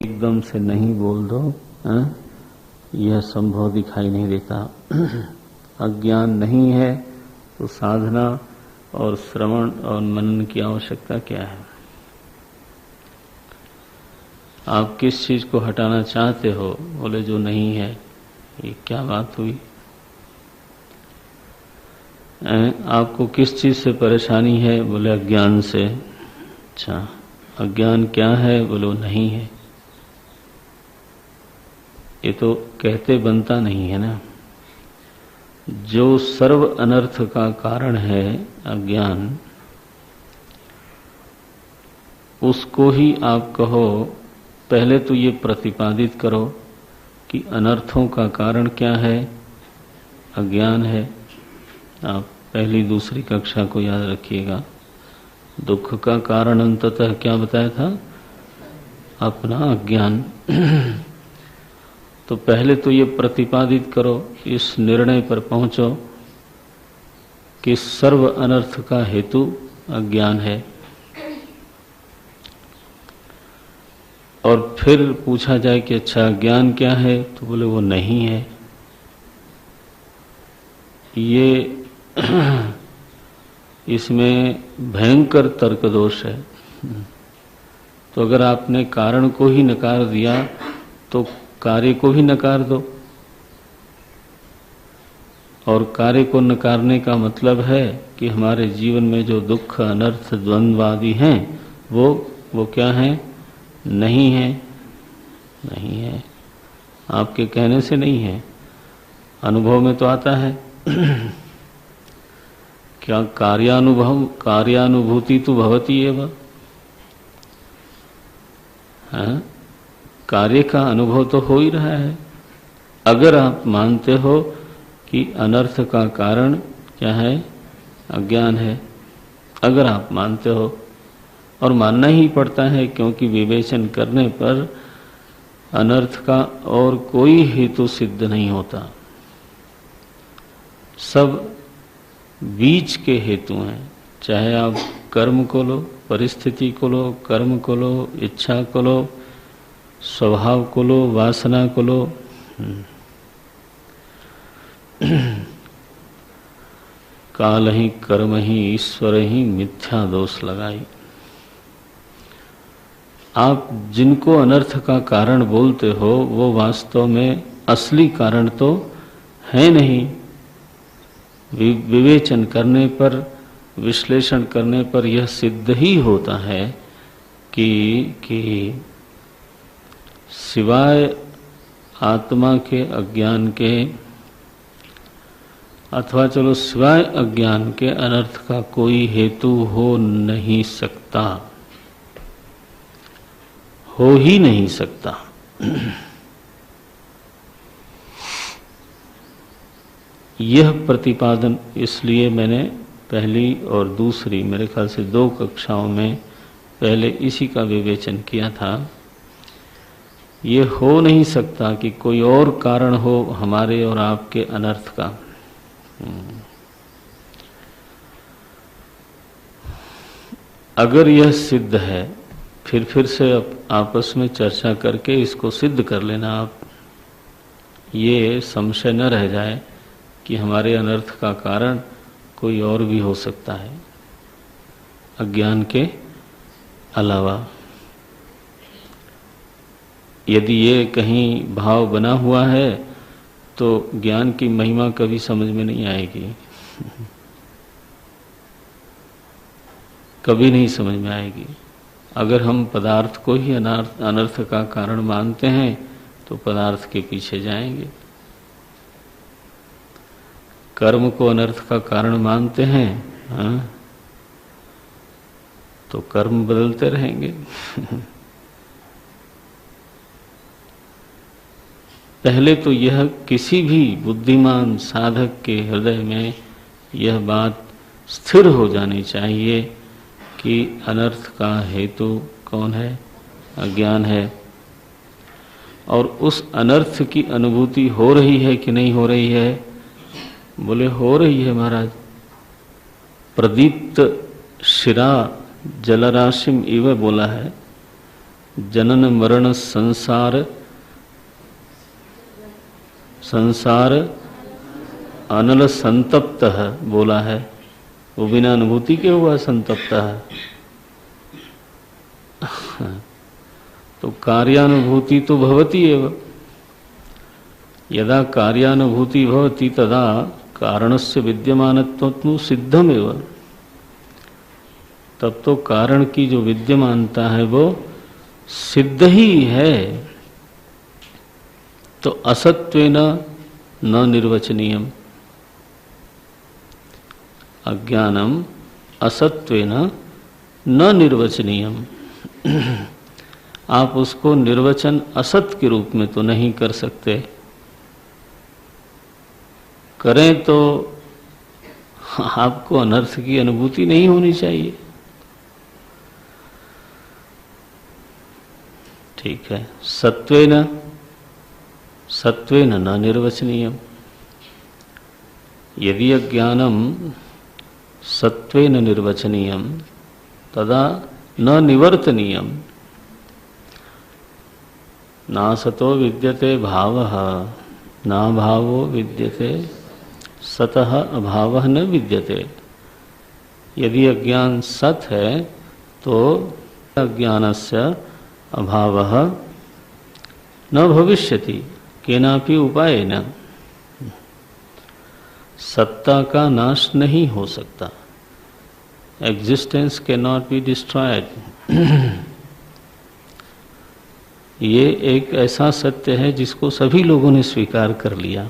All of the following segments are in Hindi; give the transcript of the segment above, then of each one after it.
एकदम से नहीं बोल दो, यह संभव दिखाई नहीं देता। अज्ञान नहीं है तो साधना और श्रवण और मनन की आवश्यकता क्या है? आप किस चीज को हटाना चाहते हो? बोले जो नहीं है। ये क्या बात हुई? आपको किस चीज से परेशानी है? बोले अज्ञान से। अच्छा, अज्ञान क्या है? बोले वो नहीं है। ये तो कहते बनता नहीं है ना। जो सर्व अनर्थ का कारण है अज्ञान, उसको ही आप कहो। पहले तो ये प्रतिपादित करो कि अनर्थों का कारण क्या है? अज्ञान है। आप पहली दूसरी कक्षा को याद रखिएगा। दुख का कारण अंततः क्या बताया था? अपना अज्ञान। तो पहले तो ये प्रतिपादित करो, इस निर्णय पर पहुंचो कि सर्व अनर्थ का हेतु अज्ञान है। और फिर पूछा जाए कि अच्छा अज्ञान क्या है, तो बोले वो नहीं है। ये इसमें भयंकर तर्क दोष है। तो अगर आपने कारण को ही नकार दिया तो कार्य को भी नकार दो। और कार्य को नकारने का मतलब है कि हमारे जीवन में जो दुख अनर्थ द्वंद्वादि हैं वो क्या है? नहीं है। नहीं है, आपके कहने से नहीं है, अनुभव में तो आता है। क्या कार्यानुभूति तो भवती एव। हाँ, कार्य का अनुभव तो हो ही रहा है। अगर आप मानते हो कि अनर्थ का कारण क्या है? अज्ञान है। अगर आप मानते हो, और मानना ही पड़ता है, क्योंकि विवेचन करने पर अनर्थ का और कोई हेतु सिद्ध नहीं होता। सब बीच के हेतु हैं। चाहे आप कर्म को लो, परिस्थिति को लो, कर्म को लो, इच्छा को लो, स्वभाव को लो, वासना को लो। काल ही कर्म ही ईश्वर ही मिथ्या दोष लगाई। आप जिनको अनर्थ का कारण बोलते हो वो वास्तव में असली कारण तो है नहीं। विवेचन करने पर, विश्लेषण करने पर यह सिद्ध ही होता है कि सिवाय आत्मा के अज्ञान के, अथवा चलो सिवाय अज्ञान के अनर्थ का कोई हेतु हो नहीं सकता, हो ही नहीं सकता। यह प्रतिपादन इसलिए मैंने पहली और दूसरी, मेरे ख्याल से 2 कक्षाओं में पहले इसी का विवेचन किया था। ये हो नहीं सकता कि कोई और कारण हो हमारे और आपके अनर्थ का। अगर यह सिद्ध है, फिर से आपस में चर्चा करके इसको सिद्ध कर लेना आप। ये संशय न रह जाए कि हमारे अनर्थ का कारण कोई और भी हो सकता है अज्ञान के अलावा। यदि ये कहीं भाव बना हुआ है तो ज्ञान की महिमा कभी समझ में नहीं आएगी। कभी नहीं समझ में आएगी। अगर हम पदार्थ को ही अनर्थ का कारण मानते हैं तो पदार्थ के पीछे जाएंगे। कर्म को अनर्थ का कारण मानते हैं, हाँ, तो कर्म बदलते रहेंगे। पहले तो यह किसी भी बुद्धिमान साधक के हृदय में यह बात स्थिर हो जानी चाहिए कि अनर्थ का हेतु कौन है? अज्ञान है। और उस अनर्थ की अनुभूति हो रही है कि नहीं हो रही है? बोले हो रही है महाराज। प्रदीप्त शिरा जलराशिम इव बोला है। जनन मरण संसार अनल संतप्त बोला है, वो बिना अनुभूति के हुआ संतप्त है। तो कार्यानुभूति तो भवति एव, यदा कार्यानुभूति भवति तदा कारणस्य विद्यमानत्वं सिद्धमेव। तब तो कारण की जो विद्यमानता है वो सिद्ध ही है। तो असत्वेन न निर्वचनीयम, अज्ञानम असत्वेन न निर्वचनीयम। आप उसको निर्वचन असत के रूप में तो नहीं कर सकते, करें तो आपको अनर्थ की अनुभूति नहीं होनी चाहिए। ठीक है, सत्वेन न निर्वचनीयम। यदि अज्ञानम सत्वेन निर्वचनीयम तदा न निवर्तनीयम। ना सतो विद्यते भावः ना भावो विद्यते सतः अभावः न विद्यते। यदि अज्ञान सत है तो अज्ञानस्य अभावः न भविष्यति केनापि उपायेन। सत्ता का नाश नहीं हो सकता, existence can not be destroyed. ये एक ऐसा सत्य है जिसको सभी लोगों ने स्वीकार कर लिया।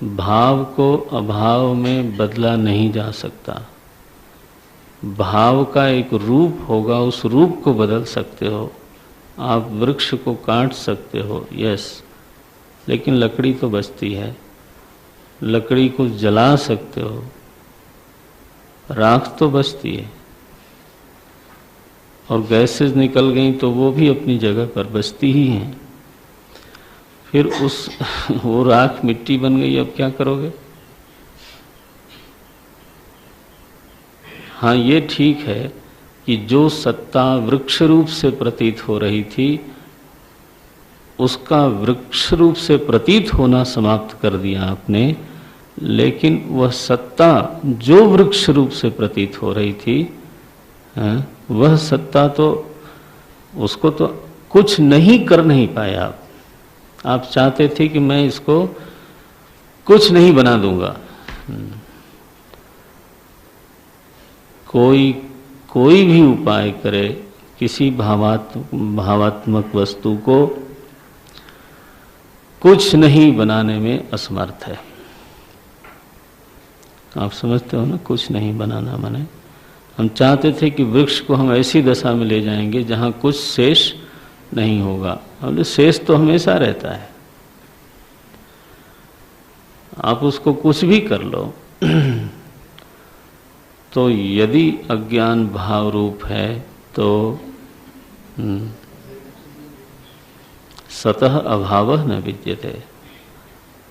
भाव को अभाव में बदला नहीं जा सकता। भाव का एक रूप होगा, उस रूप को बदल सकते हो, आप वृक्ष को काट सकते हो, यस, लेकिन लकड़ी तो बचती है। लकड़ी को जला सकते हो, राख तो बचती है, और गैसेस निकल गई तो वो भी अपनी जगह पर बचती ही हैं। फिर वो राख मिट्टी बन गई, अब क्या करोगे? हाँ, ये ठीक है कि जो सत्ता वृक्ष रूप से प्रतीत हो रही थी उसका वृक्ष रूप से प्रतीत होना समाप्त कर दिया आपने, लेकिन वह सत्ता जो वृक्ष रूप से प्रतीत हो रही थी, वह सत्ता तो उसको तो कुछ नहीं कर नहीं पाए आप चाहते थे कि मैं इसको कुछ नहीं बना दूंगा। कोई भी उपाय करे किसी भावात्मक वस्तु को कुछ नहीं बनाने में असमर्थ है। आप समझते हो ना, कुछ नहीं बनाना माने हम चाहते थे कि वृक्ष को हम ऐसी दशा में ले जाएंगे जहां कुछ शेष नहीं होगा। हमने शेष तो हमेशा रहता है, आप उसको कुछ भी कर लो। तो यदि अज्ञान भाव रूप है तो सतः अभावः न विद्यते।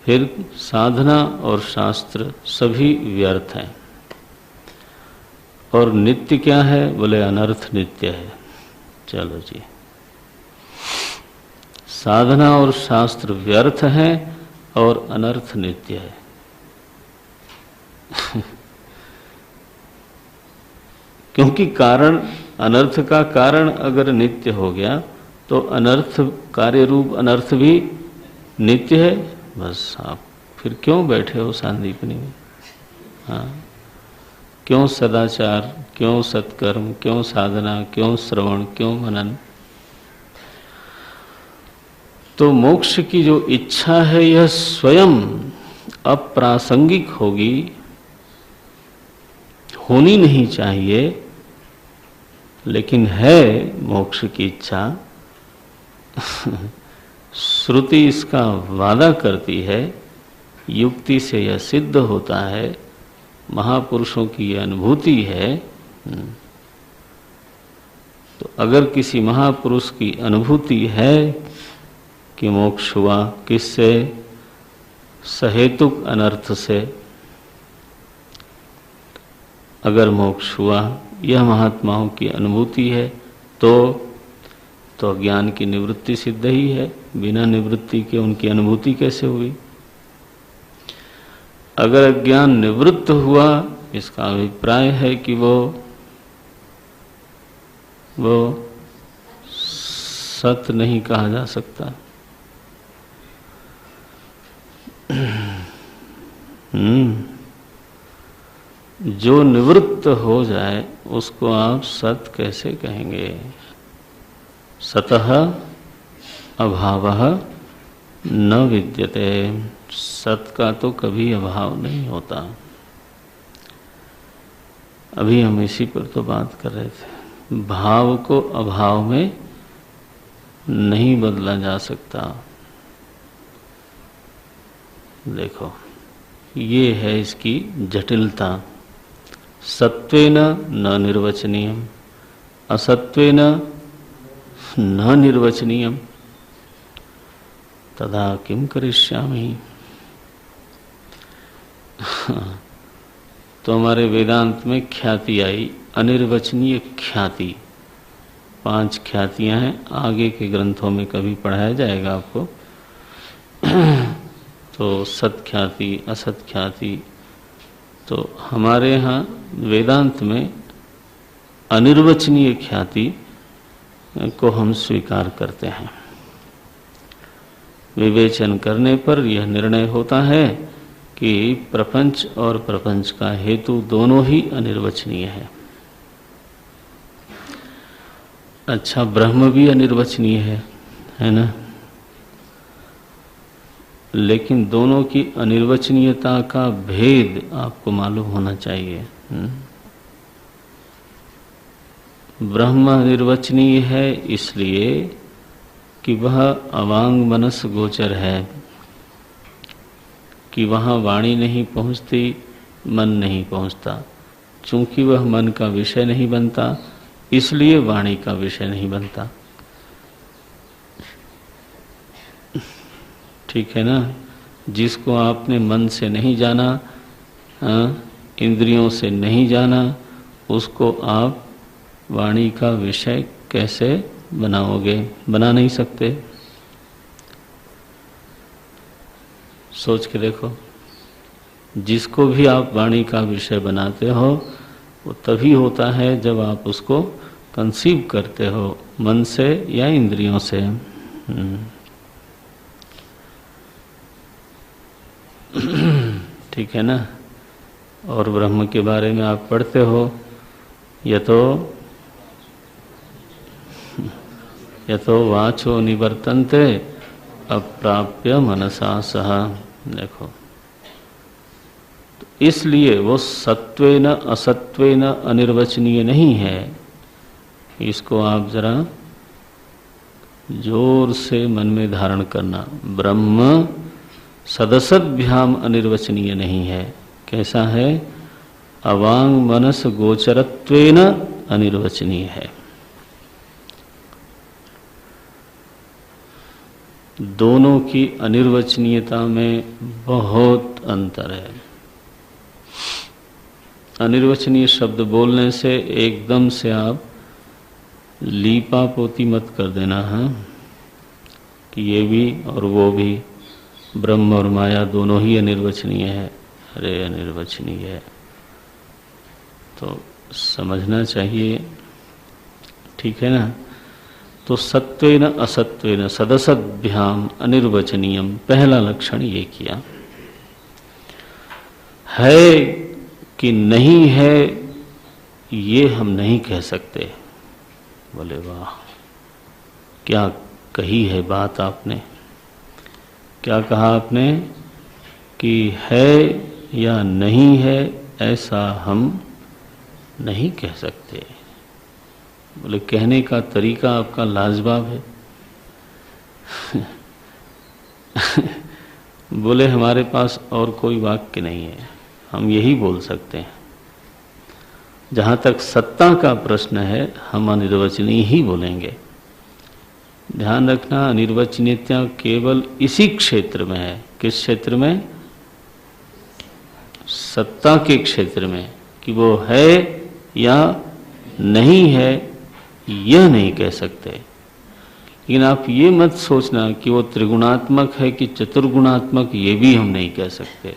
फिर साधना और शास्त्र सभी व्यर्थ हैं। और नित्य क्या है? बोले अनर्थ नित्य है। चलो जी, साधना और शास्त्र व्यर्थ है और अनर्थ नित्य है। क्योंकि कारण, अनर्थ का कारण अगर नित्य हो गया तो अनर्थ कार्य रूप अनर्थ भी नित्य है। बस आप फिर क्यों बैठे हो सांदीपनी में? हाँ, क्यों सदाचार, क्यों सत्कर्म, क्यों साधना, क्यों श्रवण, क्यों मनन? तो मोक्ष की जो इच्छा है यह स्वयं अप्रासंगिक होगी, होनी नहीं चाहिए, लेकिन है मोक्ष की इच्छा। श्रुति इसका वादा करती है, युक्ति से यह सिद्ध होता है, महापुरुषों की यह अनुभूति है। तो अगर किसी महापुरुष की अनुभूति है कि मोक्ष हुआ, किससे? सहेतुक अनर्थ से अगर मोक्ष हुआ, यह महात्माओं की अनुभूति है, तो तो अज्ञान की निवृत्ति सिद्ध ही है। बिना निवृत्ति के उनकी अनुभूति कैसे हुई? अगर अज्ञान निवृत्त हुआ, इसका अभिप्राय है कि वो सत नहीं कहा जा सकता। जो निवृत्त हो जाए उसको आप सत कैसे कहेंगे? सतः अभावः न विद्यते। सत का तो कभी अभाव नहीं होता। अभी हम इसी पर तो बात कर रहे थे। भाव को अभाव में नहीं बदला जा सकता। देखो, ये है इसकी जटिलता। सत्वेन न निर्वचनीयम, असत्वेन न निर्वचनीयम, तदा किम करिष्यामि। तो हमारे वेदांत में ख्याति आई, अनिर्वचनीय ख्याति। 5 ख्यातियां हैं, आगे के ग्रंथों में कभी पढ़ाया जाएगा आपको। तो सत्ख्याति, असत्ख्याति। तो हमारे यहाँ वेदांत में अनिर्वचनीय ख्याति को हम स्वीकार करते हैं। विवेचन करने पर यह निर्णय होता है कि प्रपंच और प्रपंच का हेतु दोनों ही अनिर्वचनीय है। अच्छा, ब्रह्म भी अनिर्वचनीय है ना? लेकिन दोनों की अनिर्वचनीयता का भेद आपको मालूम होना चाहिए। ब्रह्म अनिर्वचनीय है इसलिए कि वह अवांग मनस गोचर है, कि वहाँ वाणी नहीं पहुँचती, मन नहीं पहुँचता। चूंकि वह मन का विषय नहीं बनता, इसलिए वाणी का विषय नहीं बनता। ठीक है ना? जिसको आपने मन से नहीं जाना, इंद्रियों से नहीं जाना, उसको आप वाणी का विषय कैसे बनाओगे? बना नहीं सकते। सोच के देखो, जिसको भी आप वाणी का विषय बनाते हो वो तभी होता है जब आप उसको कंसीव करते हो, मन से या इंद्रियों से। ठीक है ना? और ब्रह्म के बारे में आप पढ़ते हो, यतो वाचो निवर्तन्ते अप्राप्य मनसा सह। देखो, तो इसलिए वो सत्वेन असत्वेन अनिर्वचनीय नहीं है। इसको आप जरा जोर से मन में धारण करना। ब्रह्म सदसद्भ्याम अनिर्वचनीय नहीं है। कैसा है? अवांग मनस गोचरत्वेन अनिर्वचनीय है। दोनों की अनिर्वचनीयता में बहुत अंतर है। अनिर्वचनीय शब्द बोलने से एकदम से आप लीपा पोती मत कर देना है कि ये भी और वो भी, ब्रह्म और माया दोनों ही अनिर्वचनीय है। अरे अनिर्वचनीय है तो समझना चाहिए। ठीक है ना? तो सत्वेन असत्वेन सदसद्भ्याम अनिर्वचनीयम, पहला लक्षण ये किया। है कि नहीं है ये हम नहीं कह सकते। बोले वाह, क्या कही है बात आपने। क्या कहा आपने कि है या नहीं है ऐसा हम नहीं कह सकते। बोले कहने का तरीका आपका लाजवाब है। बोले हमारे पास और कोई वाक्य नहीं है, हम यही बोल सकते हैं। जहाँ तक सत्ता का प्रश्न है हम अनिर्वचनीय ही बोलेंगे। ध्यान रखना, अनिर्वचनीयता केवल इसी क्षेत्र में है। किस क्षेत्र में? सत्ता के क्षेत्र में, कि वो है या नहीं है यह नहीं कह सकते। लेकिन आप ये मत सोचना कि वो त्रिगुणात्मक है कि चतुर्गुणात्मक, ये भी हम नहीं कह सकते।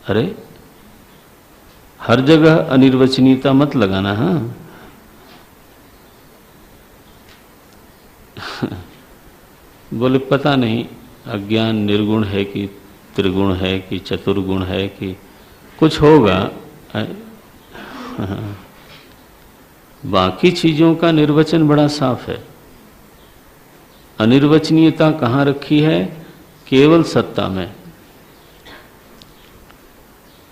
अरे हर जगह अनिर्वचनीयता मत लगाना। हाँ बोले पता नहीं अज्ञान निर्गुण है कि त्रिगुण है कि चतुर्गुण है कि कुछ होगा। बाकी चीजों का निर्वचन बड़ा साफ है। अनिर्वचनीयता कहाँ रखी है? केवल सत्ता में।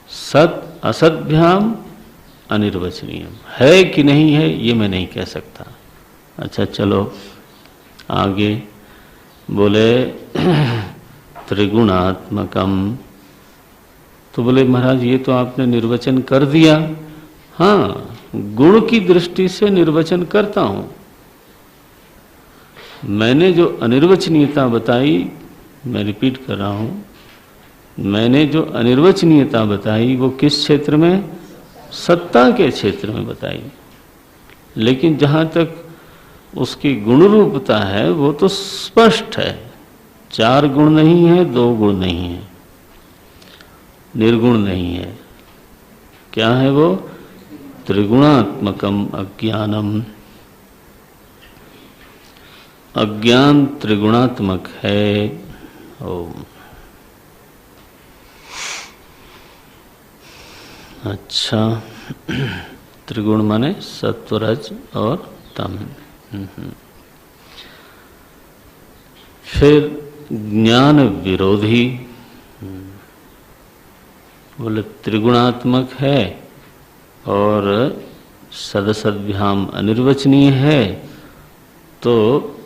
सत असद्भ्याम अनिर्वचनीय है कि नहीं है ये मैं नहीं कह सकता। अच्छा चलो आगे बोले त्रिगुणात्मकम। तो बोले महाराज ये तो आपने निर्वचन कर दिया। हाँ गुण की दृष्टि से निर्वचन करता हूं। मैंने जो अनिर्वचनीयता बताई, मैं रिपीट कर रहा हूं, मैंने जो अनिर्वचनीयता बताई वो किस क्षेत्र में? सत्ता के क्षेत्र में बताई। लेकिन जहां तक उसकी गुण रूपता है वो तो स्पष्ट है। 4 गुण नहीं है, 2 गुण नहीं है, निर्गुण नहीं है। क्या है वो? त्रिगुणात्मकम अज्ञानम। अज्ञान त्रिगुणात्मक है। ओम। अच्छा त्रिगुण माने सत्व रज और तम। फिर ज्ञान विरोधी। बोले त्रिगुणात्मक है और सदसद्भ्याम अनिर्वचनीय है, तो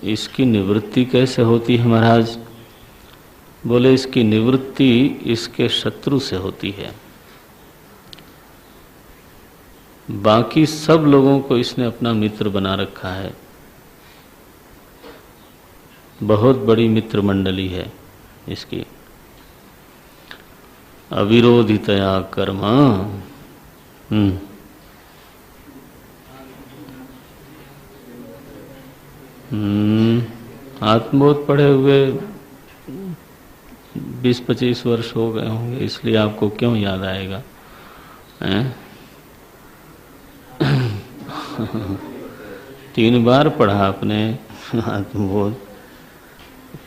इसकी निवृत्ति कैसे होती है महाराज? बोले इसकी निवृत्ति इसके शत्रु से होती है। बाकी सब लोगों को इसने अपना मित्र बना रखा है। बहुत बड़ी मित्र मंडली है इसकी। अविरोधितया कर्म। आत्मबोध पढ़े हुए 20-25 वर्ष हो गए होंगे, इसलिए आपको क्यों याद आएगा? 3 बार पढ़ा आपने आत्मबोध।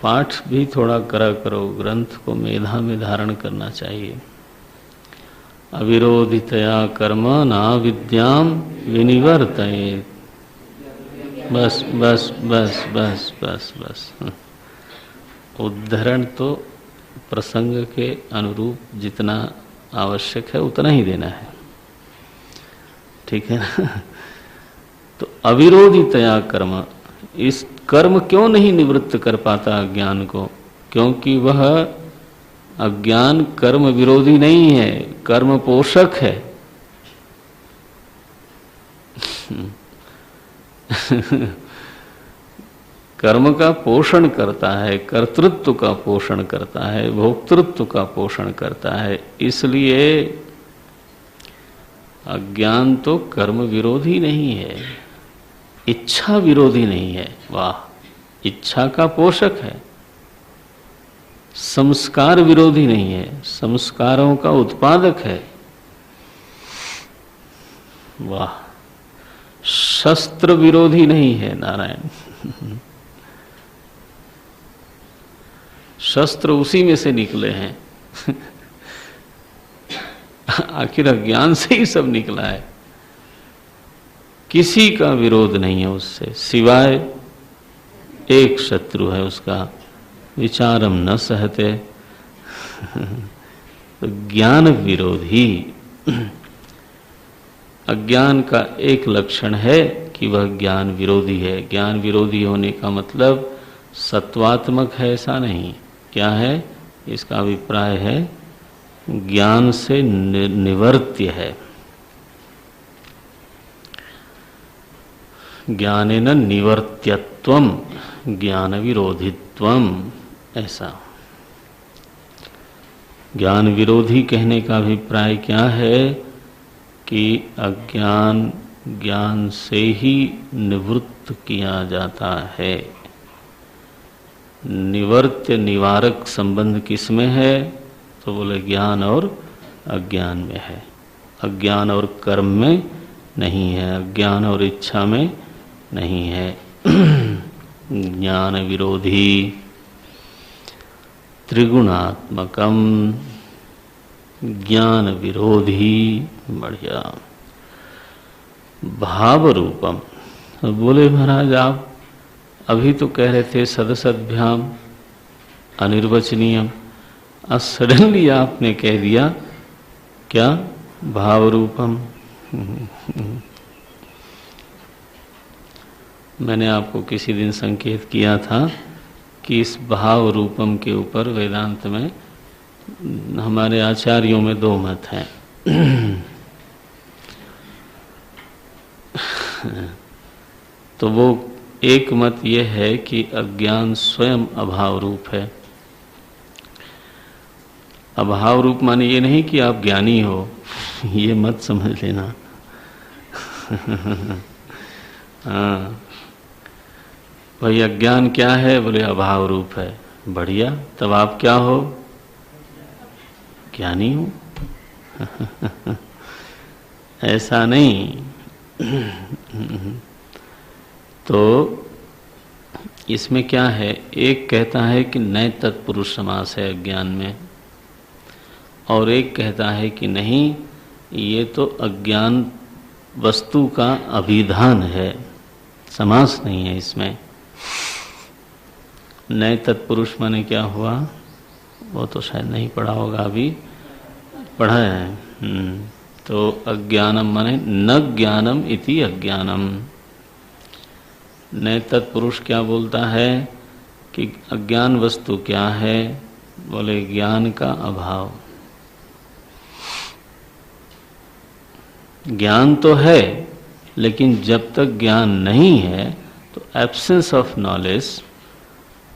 पाठ भी थोड़ा करा करो, ग्रंथ को मेधा में धारण करना चाहिए। अविरोधितया कर्म ना विद्याम विनिवर्तयेत्। बस बस बस बस बस बस। उद्धरण तो प्रसंग के अनुरूप जितना आवश्यक है उतना ही देना है, ठीक है ना? तो अविरोधितया कर्म, इस कर्म क्यों नहीं निवृत्त कर पाता अज्ञान को? क्योंकि वह अज्ञान कर्म विरोधी नहीं है, कर्म पोषक है। कर्म का पोषण करता है, कर्तृत्व का पोषण करता है, भोक्तृत्व का पोषण करता है। इसलिए अज्ञान तो कर्म विरोधी नहीं है, इच्छा विरोधी नहीं है। वाह, इच्छा का पोषक है। संस्कार विरोधी नहीं है, संस्कारों का उत्पादक है। वाह, शस्त्र विरोधी नहीं है नारायण। शस्त्र उसी में से निकले हैं। आखिर अज्ञान से ही सब निकला है। किसी का विरोध नहीं है उससे, सिवाय एक शत्रु है उसका, विचारम न सहते। तो ज्ञान विरोधी। अज्ञान का एक लक्षण है कि वह ज्ञान विरोधी है। ज्ञान विरोधी होने का मतलब सत्वात्मक है ऐसा नहीं। क्या है? इसका अभिप्राय है ज्ञान से निवर्त्य है। ज्ञानेन निवर्त्यत्वम, ज्ञान विरोधित्वम, ऐसा। ज्ञान विरोधी कहने का अभिप्राय क्या है कि अज्ञान ज्ञान से ही निवृत्त किया जाता है। निवर्त्य निवारक संबंध किसमें है? तो बोले ज्ञान और अज्ञान में है। अज्ञान और कर्म में नहीं है, अज्ञान और इच्छा में नहीं है। ज्ञान विरोधी त्रिगुणात्मकम, ज्ञान विरोधी, बढ़िया, भाव रूपम। बोले महाराज आप अभी तो कह रहे थे सदसद्भ्याम अनिर्वचनीयम, आज सडनली आपने कह दिया क्या? भाव रूपम। मैंने आपको किसी दिन संकेत किया था कि इस भाव रूपम के ऊपर वेदांत में हमारे आचार्यों में दो मत हैं। तो वो एक मत ये है कि अज्ञान स्वयं अभाव रूप है। अभाव रूप माने ये नहीं कि आप ज्ञानी हो, ये मत समझ लेना। हाँ, भाई अज्ञान क्या है? बोले अभाव रूप है। बढ़िया, तब आप क्या हो? ज्ञानी हो। ऐसा नहीं। तो इसमें क्या है, एक कहता है कि नए तत्पुरुष समास है अज्ञान में, और एक कहता है कि नहीं, ये तो अज्ञान वस्तु का अभिधान है, समास नहीं है इसमें। नए तत्पुरुष माने क्या हुआ? वो तो शायद नहीं पढ़ा होगा, अभी पढ़ा है। तो अज्ञानम माने न ज्ञानम इति अज्ञानम। नए तत्पुरुष क्या बोलता है कि अज्ञान वस्तु क्या है? बोले ज्ञान का अभाव। ज्ञान तो है, लेकिन जब तक ज्ञान नहीं है तो एब्सेंस ऑफ नॉलेज,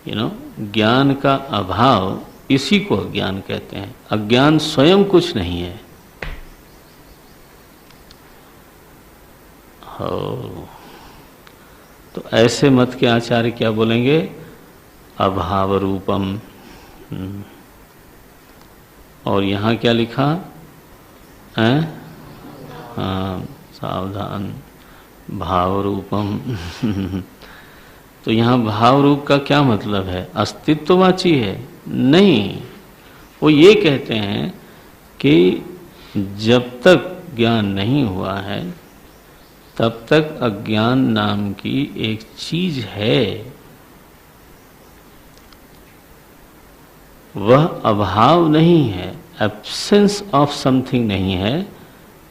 ज्ञान का अभाव, इसी को अज्ञान कहते हैं। अज्ञान स्वयं कुछ नहीं है। तो ऐसे मत के आचार्य क्या बोलेंगे? अभाव रूपम। और यहाँ क्या लिखा है? हाँ, सावधान, भाव रूपम। तो यहाँ भाव रूप का क्या मतलब है? अस्तित्ववाची है? नहीं, वो ये कहते हैं कि जब तक ज्ञान नहीं हुआ है तब तक अज्ञान नाम की एक चीज है, वह अभाव नहीं है, एब्सेंस ऑफ समथिंग नहीं है,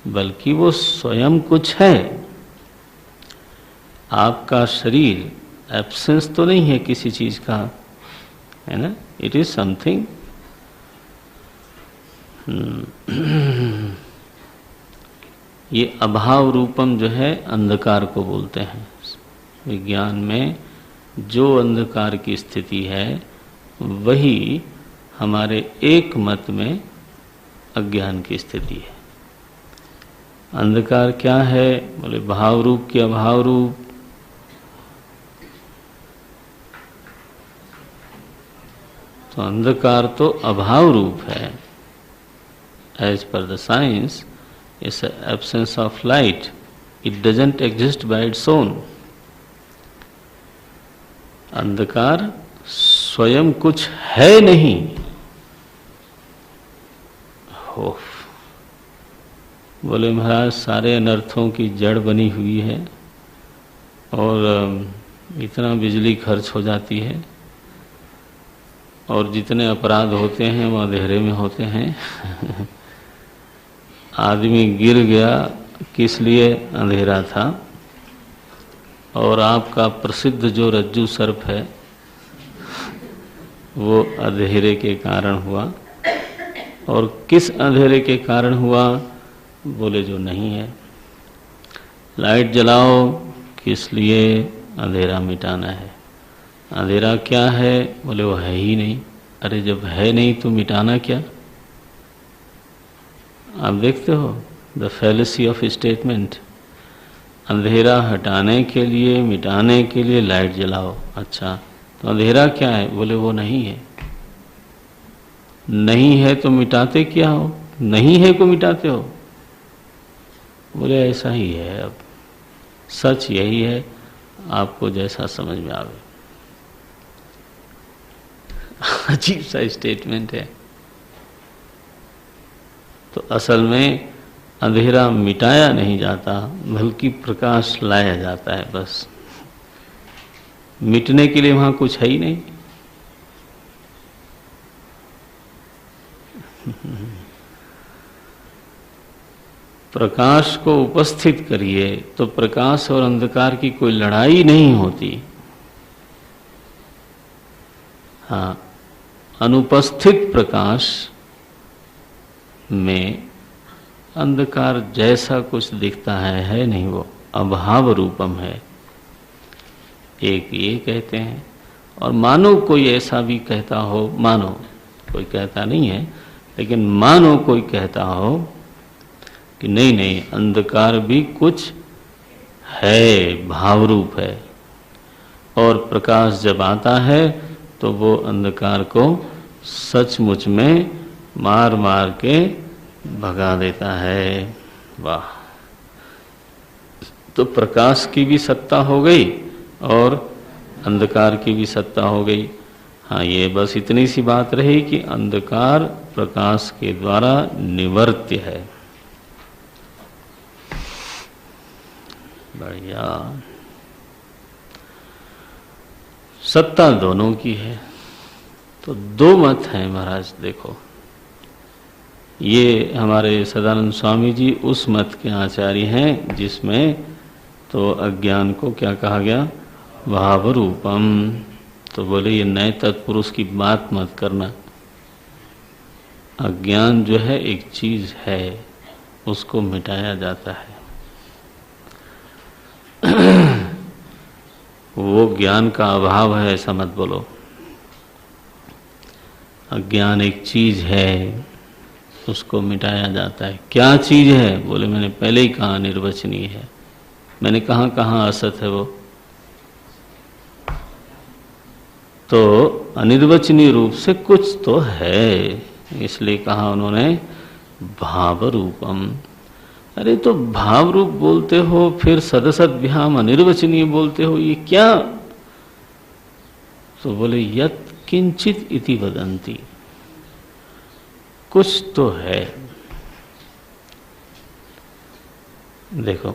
बल्कि वो स्वयं कुछ है। आपका शरीर एब्सेंस तो नहीं है किसी चीज का, है ना? It is something. ये अभाव रूपम जो है अंधकार को बोलते हैं। विज्ञान में जो अंधकार की स्थिति है वही हमारे एक मत में अज्ञान की स्थिति है। अंधकार क्या है? बोले भाव रूप की अभाव रूप। तो अंधकार तो अभाव रूप है। As per the science, it's absence of light, it doesn't exist by its own. अंधकार स्वयं कुछ है नहीं। हो, बोले महाराज सारे अनर्थों की जड़ बनी हुई है और इतना बिजली खर्च हो जाती है और जितने अपराध होते हैं वो अंधेरे में होते हैं। आदमी गिर गया किस लिए? अंधेरा था। और आपका प्रसिद्ध जो रज्जू सर्प है वो अंधेरे के कारण हुआ। और किस अंधेरे के कारण हुआ? बोले जो नहीं है। लाइट जलाओ किस लिए? अंधेरा मिटाना है। अंधेरा क्या है? बोले वो है ही नहीं। अरे जब है नहीं तो मिटाना क्या? आप देखते हो द फैलेसी ऑफ स्टेटमेंट। अंधेरा हटाने के लिए, मिटाने के लिए लाइट जलाओ। अच्छा, तो अंधेरा क्या है? बोले वो नहीं है। नहीं है तो मिटाते क्या हो? नहीं है को मिटाते हो? बोले ऐसा ही है, अब सच यही है, आपको जैसा समझ में आवे। अजीब सा स्टेटमेंट है। तो असल में अंधेरा मिटाया नहीं जाता, बल्कि प्रकाश लाया जाता है। बस मिटने के लिए वहां कुछ है ही नहीं। प्रकाश को उपस्थित करिए तो प्रकाश और अंधकार की कोई लड़ाई नहीं होती। हाँ, अनुपस्थित प्रकाश में अंधकार जैसा कुछ दिखता है नहीं, वो अभाव रूपम है, एक ये कहते हैं। और मानो कोई ऐसा भी कहता हो, मानो कोई कहता नहीं है, लेकिन मानो कोई कहता हो कि नहीं नहीं, अंधकार भी कुछ है, भाव रूप है, और प्रकाश जब आता है तो वो अंधकार को सचमुच में मार मार के भगा देता है। वाह! तो प्रकाश की भी सत्ता हो गई और अंधकार की भी सत्ता हो गई। हाँ, ये बस इतनी सी बात रही कि अंधकार प्रकाश के द्वारा निवर्त्य है। बढ़िया। सत्ता दोनों की है। तो दो मत हैं महाराज। देखो, ये हमारे सदानंद स्वामी जी उस मत के आचार्य हैं जिसमें तो अज्ञान को क्या कहा गया? भाव रूपम। तो बोले ये नए तत्पुरुष की बात मत करना। अज्ञान जो है एक चीज है, उसको मिटाया जाता है। वो ज्ञान का अभाव है ऐसा मत बोलो। अज्ञान एक चीज है, उसको मिटाया जाता है। क्या चीज है? बोले मैंने पहले ही कहा निर्वचनीय है। मैंने कहाँ कहाँ असत है वो? तो अनिर्वचनीय रूप से कुछ तो है, इसलिए कहा उन्होंने भाव रूपम। अरे तो भाव रूप बोलते हो, फिर सदसद्भ्याम अनिर्वचनीय बोलते हो, ये क्या? तो बोले यत् किंचित इति वदंती, कुछ तो है। देखो,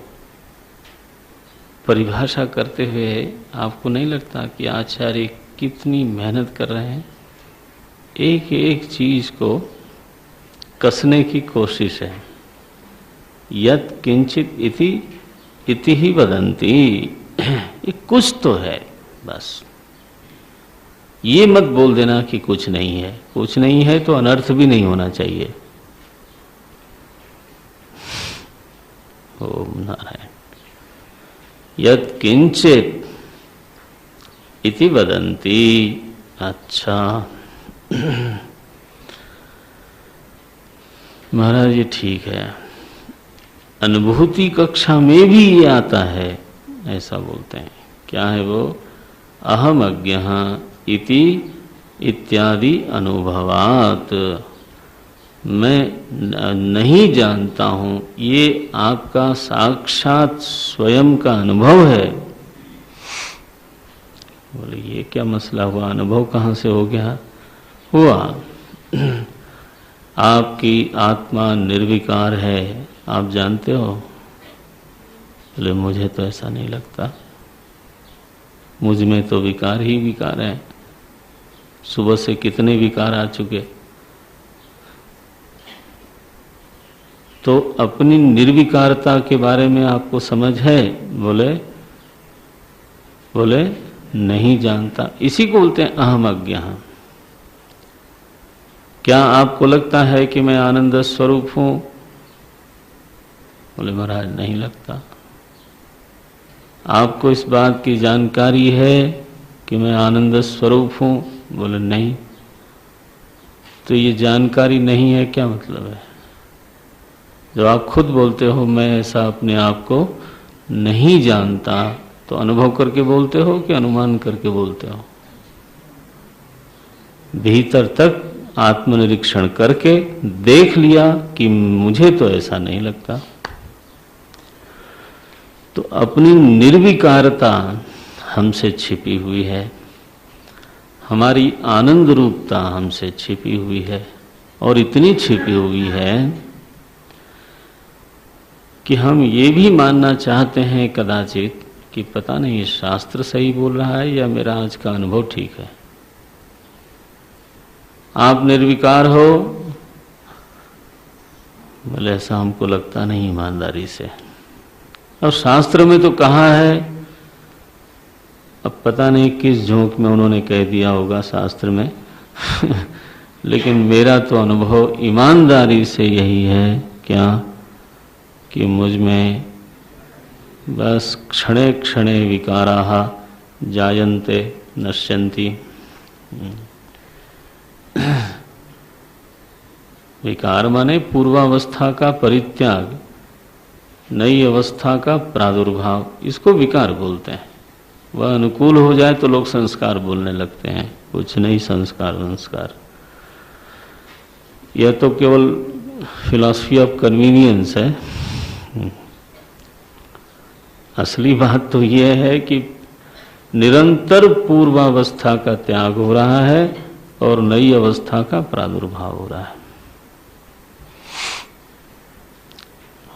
परिभाषा करते हुए आपको नहीं लगता कि आचार्य कितनी मेहनत कर रहे हैं? एक एक चीज को कसने की कोशिश है। यत् किंचित इति ही वदंती, ये कुछ तो है बस। ये मत बोल देना कि कुछ नहीं है। कुछ नहीं है तो अनर्थ भी नहीं होना चाहिए। ओम नारायण। यत् किंचित इति वदंती। अच्छा महाराज ये ठीक है, अनुभूति कक्षा में भी ये आता है, ऐसा बोलते हैं। क्या है वो? अहम अज्ञः इति इत्यादि अनुभवात, मैं नहीं जानता हूं, ये आपका साक्षात स्वयं का अनुभव है। बोले ये क्या मसला हुआ? अनुभव कहाँ से हो गया? हुआ आपकी आत्मा निर्विकार है, आप जानते हो। बोले मुझे तो ऐसा नहीं लगता, मुझ में तो विकार ही विकार है। सुबह से कितने विकार आ चुके। तो अपनी निर्विकारता के बारे में आपको समझ है? बोले नहीं जानता। इसी को बोलते हैं अहम अज्ञः। क्या आपको लगता है कि मैं आनंद स्वरूप हूं? बोले महाराज नहीं लगता। आपको इस बात की जानकारी है कि मैं आनंद स्वरूप हूं? बोले नहीं। तो ये जानकारी नहीं है क्या मतलब है? जब आप खुद बोलते हो मैं ऐसा अपने आप को नहीं जानता, तो अनुभव करके बोलते हो कि अनुमान करके बोलते हो? भीतर तक आत्मनिरीक्षण करके देख लिया कि मुझे तो ऐसा नहीं लगता, तो अपनी निर्विकारता हमसे छिपी हुई है, हमारी आनंद रूपता हमसे छिपी हुई है, और इतनी छिपी हुई है कि हम ये भी मानना चाहते हैं कदाचित कि पता नहीं ये शास्त्र सही बोल रहा है या मेरा आज का अनुभव ठीक है। आप निर्विकार हो, बोले ऐसा हमको लगता नहीं ईमानदारी से, और शास्त्र में तो कहा है, अब पता नहीं किस झोंक में उन्होंने कह दिया होगा शास्त्र में लेकिन मेरा तो अनुभव ईमानदारी से यही है क्या कि मुझ में बस क्षणे क्षणे विकाराः जायन्ते नश्यन्ति। विकार माने पूर्वावस्था का परित्याग, नई अवस्था का प्रादुर्भाव, इसको विकार बोलते हैं। वह अनुकूल हो जाए तो लोग संस्कार बोलने लगते हैं, कुछ नहीं संस्कार। यह तो केवल फिलॉसफी ऑफ कन्वीनियंस है। असली बात तो यह है कि निरंतर पूर्वावस्था का त्याग हो रहा है और नई अवस्था का प्रादुर्भाव हो रहा है,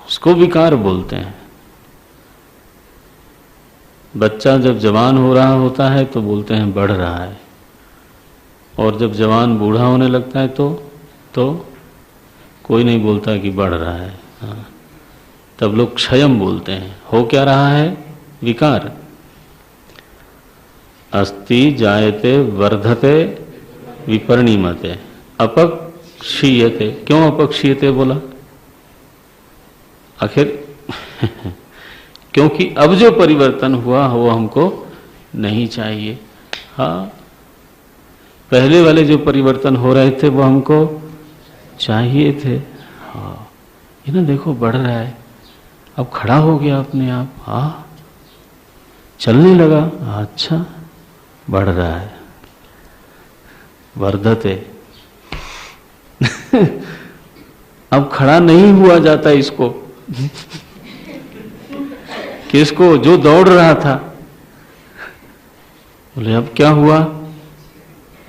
उसको विकार बोलते हैं। बच्चा जब जवान हो रहा होता है तो बोलते हैं बढ़ रहा है, और जब जवान बूढ़ा होने लगता है तो कोई नहीं बोलता कि बढ़ रहा है। हाँ, तब लोग क्षयम बोलते हैं। हो क्या रहा है? विकार। अस्ति जायते वर्धते विपरिणीमते अपक्षीयते। क्यों अपक्षीयते बोला? आखिर क्योंकि अब जो परिवर्तन हुआ वो हमको नहीं चाहिए। हाँ, पहले वाले जो परिवर्तन हो रहे थे वो हमको चाहिए थे। हाँ, ये ना देखो बढ़ रहा है, अब खड़ा हो गया अपने आप, हाँ चलने लगा, अच्छा बढ़ रहा है, वर्धते अब खड़ा नहीं हुआ जाता इसको किसको? जो दौड़ रहा था। बोले अब क्या हुआ?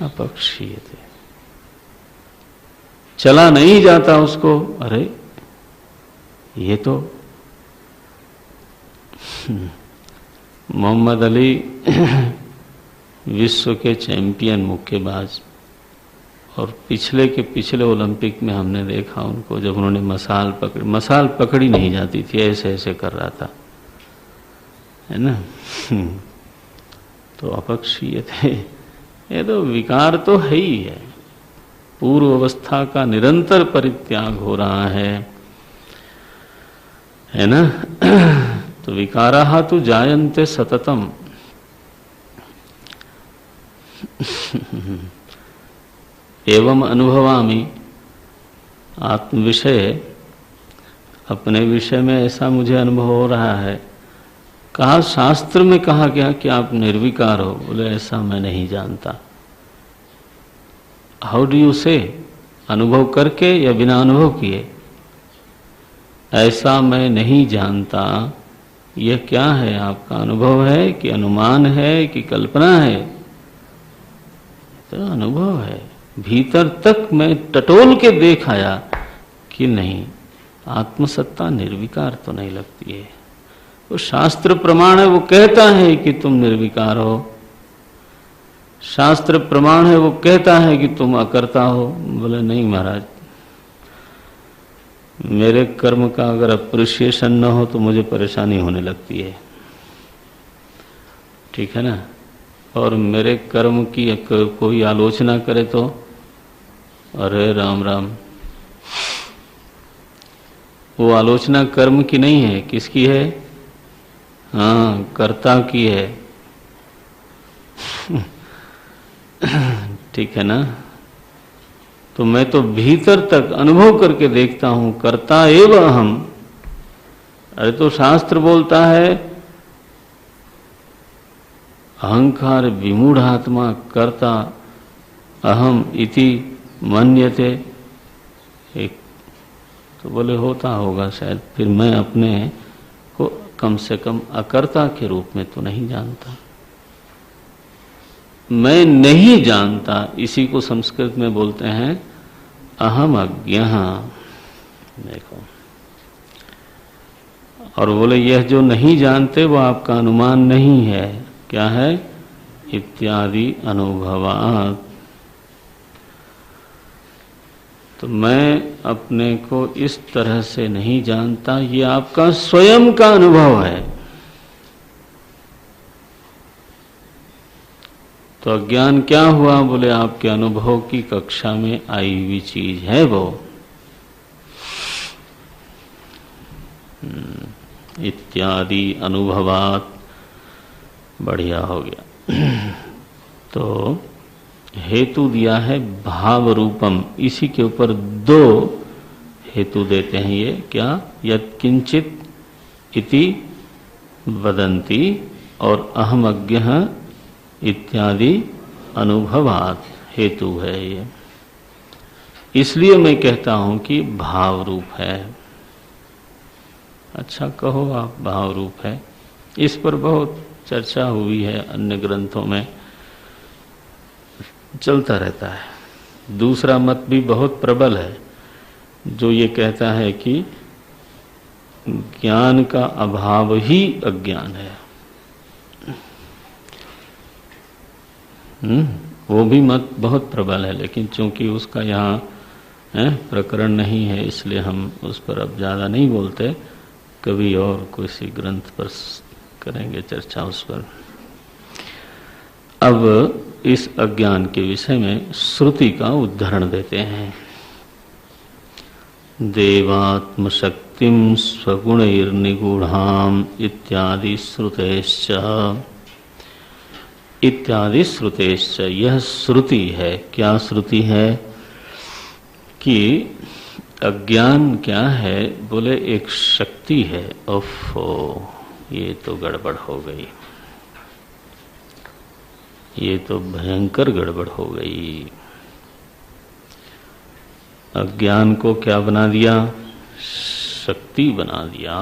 अपक्षीयते, चला नहीं जाता उसको। अरे ये तो मोहम्मद अली विश्व के चैंपियन मुक्केबाज, और पिछले के पिछले ओलंपिक में हमने देखा उनको, जब उन्होंने मसाल पकड़ी नहीं जाती थी, ऐसे ऐसे कर रहा था, है ना। तो अपक्षीय थे। ये तो विकार तो है ही है, पूर्व अवस्था का निरंतर परित्याग हो रहा है ना। तो विकाराः तु जायन्ते सततम। एवं अनुभवामि, आत्म विषय, अपने विषय में ऐसा मुझे अनुभव हो रहा है। कहा शास्त्र में कहा गया कि आप निर्विकार हो, बोले ऐसा मैं नहीं जानता। हाउ डू यू से? अनुभव करके या बिना अनुभव किए? ऐसा मैं नहीं जानता। यह क्या है? आपका अनुभव है कि अनुमान है कि कल्पना है? तो अनुभव है। भीतर तक मैं टटोल के देख आया कि नहीं, आत्मसत्ता निर्विकार तो नहीं लगती है। वो शास्त्र प्रमाण है, वो कहता है कि तुम निर्विकार हो। शास्त्र प्रमाण है, वो कहता है कि तुम अकर्ता हो। बोले नहीं महाराज, मेरे कर्म का अगर अप्रिसिएशन न हो तो मुझे परेशानी होने लगती है, ठीक है ना। और मेरे कर्म की कोई आलोचना करे तो अरे राम राम। वो आलोचना कर्म की नहीं है, किसकी है? हाँ, कर्ता की है। ठीक है ना। तो मैं तो भीतर तक अनुभव करके देखता हूं, कर्ता एव अहम। अरे तो शास्त्र बोलता है अहंकार विमूढ़ आत्मा कर्ता अहम इति मन्यते, एक तो बोले होता होगा शायद, फिर मैं अपने को कम से कम अकर्ता के रूप में तो नहीं जानता। मैं नहीं जानता, इसी को संस्कृत में बोलते हैं अहम अज्ञः। देखो, और बोले यह जो नहीं जानते वो आपका अनुमान नहीं है, क्या है? इत्यादि अनुभवात्। तो मैं अपने को इस तरह से नहीं जानता, ये आपका स्वयं का अनुभव है। तो अज्ञान क्या हुआ? बोले आपके अनुभव की कक्षा में आई हुई चीज है वो। इत्यादि अनुभवात्, बढ़िया हो गया। तो हेतु दिया है भाव रूपम, इसी के ऊपर दो हेतु देते हैं ये, क्या? यत्किंचित इति वदन्ति और अहम अज्ञः इत्यादि अनुभवात्, हेतु है ये। इसलिए मैं कहता हूं कि भाव रूप है। अच्छा, कहो आप भाव रूप है, इस पर बहुत चर्चा हुई है, अन्य ग्रंथों में चलता रहता है। दूसरा मत भी बहुत प्रबल है, जो ये कहता है कि ज्ञान का अभाव ही अज्ञान है। वो भी मत बहुत प्रबल है, लेकिन चूंकि उसका यहाँ प्रकरण नहीं है, इसलिए हम उस पर अब ज्यादा नहीं बोलते। कभी और किसी ग्रंथ पर करेंगे चर्चा उस पर। अब इस अज्ञान के विषय में श्रुति का उदाहरण देते हैं। देवात्म शक्तिम स्वगुणैर्निगूढ़ाम इत्यादि श्रुतेश्च, इत्यादि श्रुतेश्च। यह श्रुति है। क्या श्रुति है? कि अज्ञान क्या है? बोले एक शक्ति है। ओफो, ये तो गड़बड़ हो गई, ये तो भयंकर गड़बड़ हो गई। अज्ञान को क्या बना दिया? शक्ति बना दिया।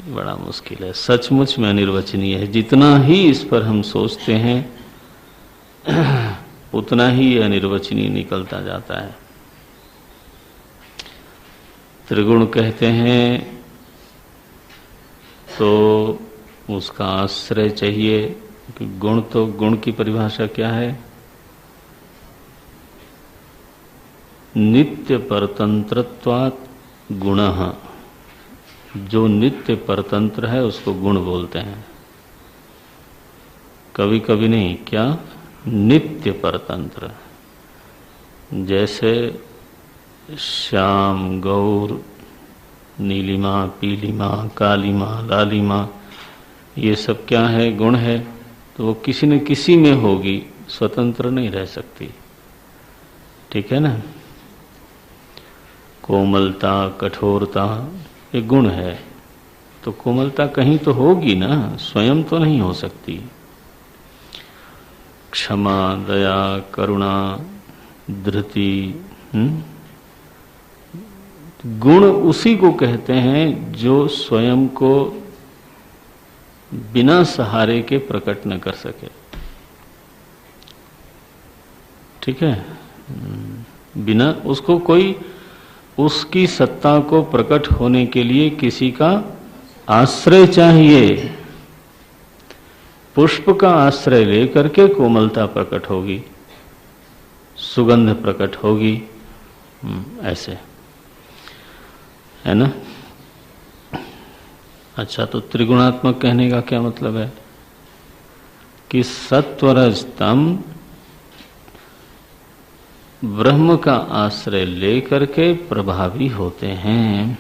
बड़ा मुश्किल है, सचमुच में अनिर्वचनीय है। जितना ही इस पर हम सोचते हैं उतना ही यह अनिर्वचनीय निकलता जाता है। त्रिगुण कहते हैं तो उसका आश्रय चाहिए। कि गुण, तो गुण की परिभाषा क्या है? नित्य परतंत्रत्वात् गुणः। जो नित्य परतंत्र है उसको गुण बोलते हैं। कभी कभी नहीं, क्या? नित्य परतंत्र। जैसे श्याम, गौर, नीलिमा, पीलिमा, कालीमा, लालिमा, ये सब क्या है? गुण है। तो वो किसी न किसी में होगी, स्वतंत्र नहीं रह सकती। ठीक है ना? कोमलता, कठोरता, ये गुण है। तो कोमलता कहीं तो होगी ना, स्वयं तो नहीं हो सकती। क्षमा, दया, करुणा, धृति, गुण उसी को कहते हैं जो स्वयं को बिना सहारे के प्रकट न कर सके। ठीक है? बिना उसको कोई, उसकी सत्ता को प्रकट होने के लिए किसी का आश्रय चाहिए। पुष्प का आश्रय लेकर के कोमलता प्रकट होगी, सुगंध प्रकट होगी। ऐसे है ना? अच्छा, तो त्रिगुणात्मक कहने का क्या मतलब है? कि सत्वरज तम ब्रह्म का आश्रय लेकर के प्रभावी होते हैं।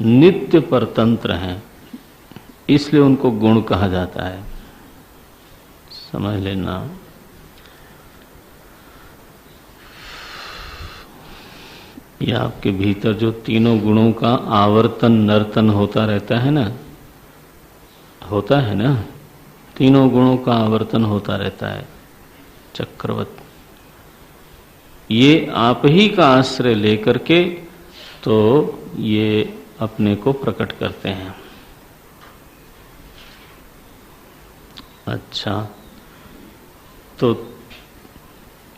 नित्य परतंत्र हैं, इसलिए उनको गुण कहा जाता है। समझ लेना। ये आपके भीतर जो तीनों गुणों का आवर्तन नर्तन होता रहता है ना, होता है ना, तीनों गुणों का आवर्तन होता रहता है चक्रवत। ये आप ही का आश्रय लेकर के तो ये अपने को प्रकट करते हैं। अच्छा, तो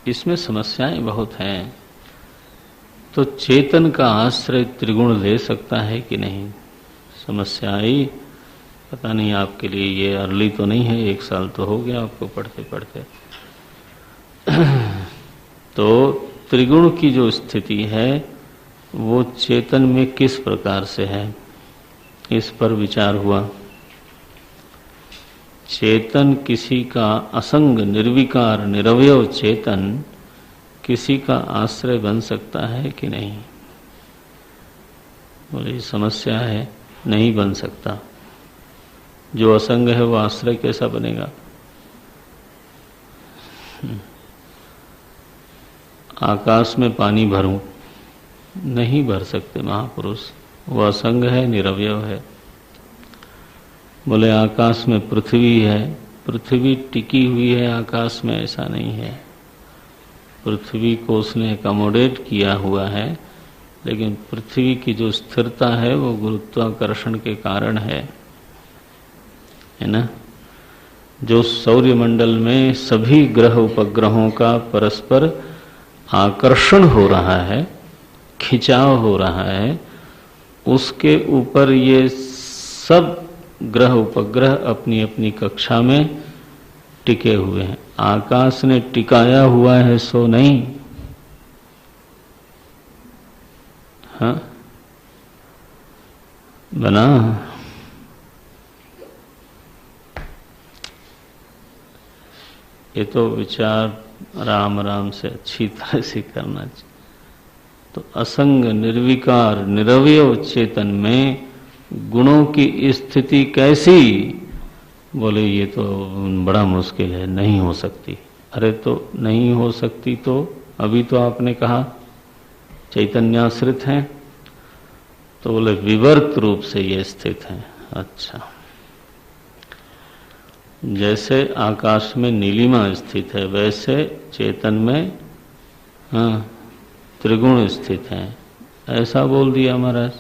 इसमें समस्याएं बहुत हैं। तो चेतन का आश्रय त्रिगुण ले सकता है कि नहीं? समस्या आई। पता नहीं आपके लिए ये अर्ली तो नहीं है, 1 साल तो हो गया आपको पढ़ते पढ़ते। तो त्रिगुण की जो स्थिति है वो चेतन में किस प्रकार से है, इस पर विचार हुआ। चेतन किसी का असंग निर्विकार निरवयव चेतन किसी का आश्रय बन सकता है कि नहीं? बोले समस्या है, नहीं बन सकता। जो असंग है वो आश्रय कैसा बनेगा? आकाश में पानी भरूं, नहीं भर सकते महापुरुष, वो असंग है, निरवयव है। बोले आकाश में पृथ्वी है, पृथ्वी टिकी हुई है आकाश में, ऐसा नहीं है। पृथ्वी को उसने अकोमोडेट किया हुआ है, लेकिन पृथ्वी की जो स्थिरता है वो गुरुत्वाकर्षण के कारण है ना। जो सौर्यमंडल में सभी ग्रह उपग्रहों का परस्पर आकर्षण हो रहा है, खिंचाव हो रहा है, उसके ऊपर ये सब ग्रह उपग्रह अपनी अपनी कक्षा में टिके हुए हैं। आकाश ने टिकाया हुआ है सो नहीं। हाँ, बना। ये तो विचार राम राम से अच्छी तरह से करना चाहिए। तो असंग निर्विकार निरवयव चेतन में गुणों की स्थिति कैसी? बोले ये तो बड़ा मुश्किल है, नहीं हो सकती। अरे तो नहीं हो सकती तो अभी तो आपने कहा चैतन्याश्रित हैं, तो बोले विवर्त रूप से ये स्थित हैं। अच्छा, जैसे आकाश में नीलिमा स्थित है वैसे चेतन में त्रिगुण स्थित हैं, ऐसा बोल दिया महाराज।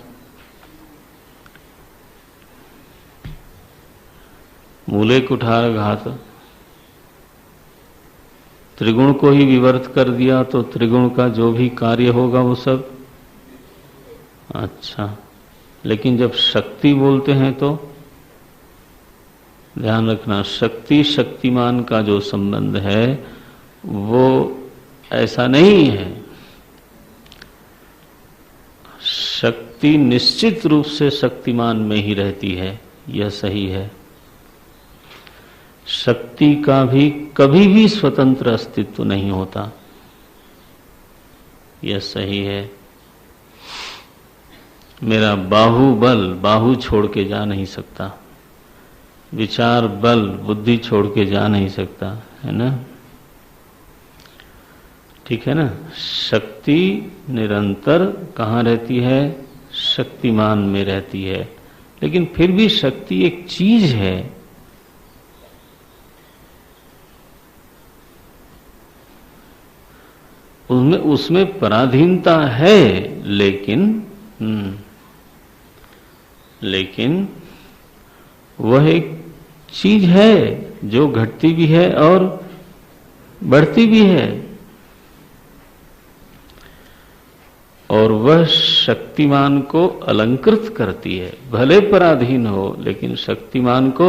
मूले कुठार घात, त्रिगुण को ही विवर्त कर दिया तो त्रिगुण का जो भी कार्य होगा वो सब। अच्छा, लेकिन जब शक्ति बोलते हैं तो ध्यान रखना, शक्ति शक्तिमान का जो संबंध है वो ऐसा नहीं है। शक्ति निश्चित रूप से शक्तिमान में ही रहती है, यह सही है। शक्ति का भी कभी भी स्वतंत्र अस्तित्व नहीं होता, यह सही है। मेरा बाहुबल बाहु छोड़ के जा नहीं सकता, विचार बल बुद्धि छोड़ के जा नहीं सकता, है ना। ठीक है ना। शक्ति निरंतर कहाँ रहती है? शक्तिमान में रहती है, लेकिन फिर भी शक्ति एक चीज है। उसमें पराधीनता है, लेकिन वह एक चीज है जो घटती भी है और बढ़ती भी है, और वह शक्तिमान को अलंकृत करती है। भले पराधीन हो लेकिन शक्तिमान को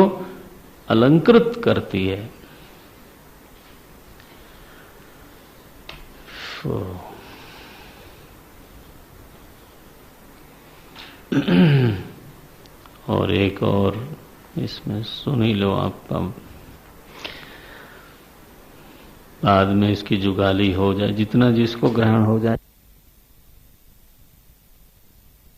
अलंकृत करती है। और एक और इसमें सुन ही लो आपका, बाद में इसकी जुगाली हो जाए, जितना जिसको ग्रहण हो जाए।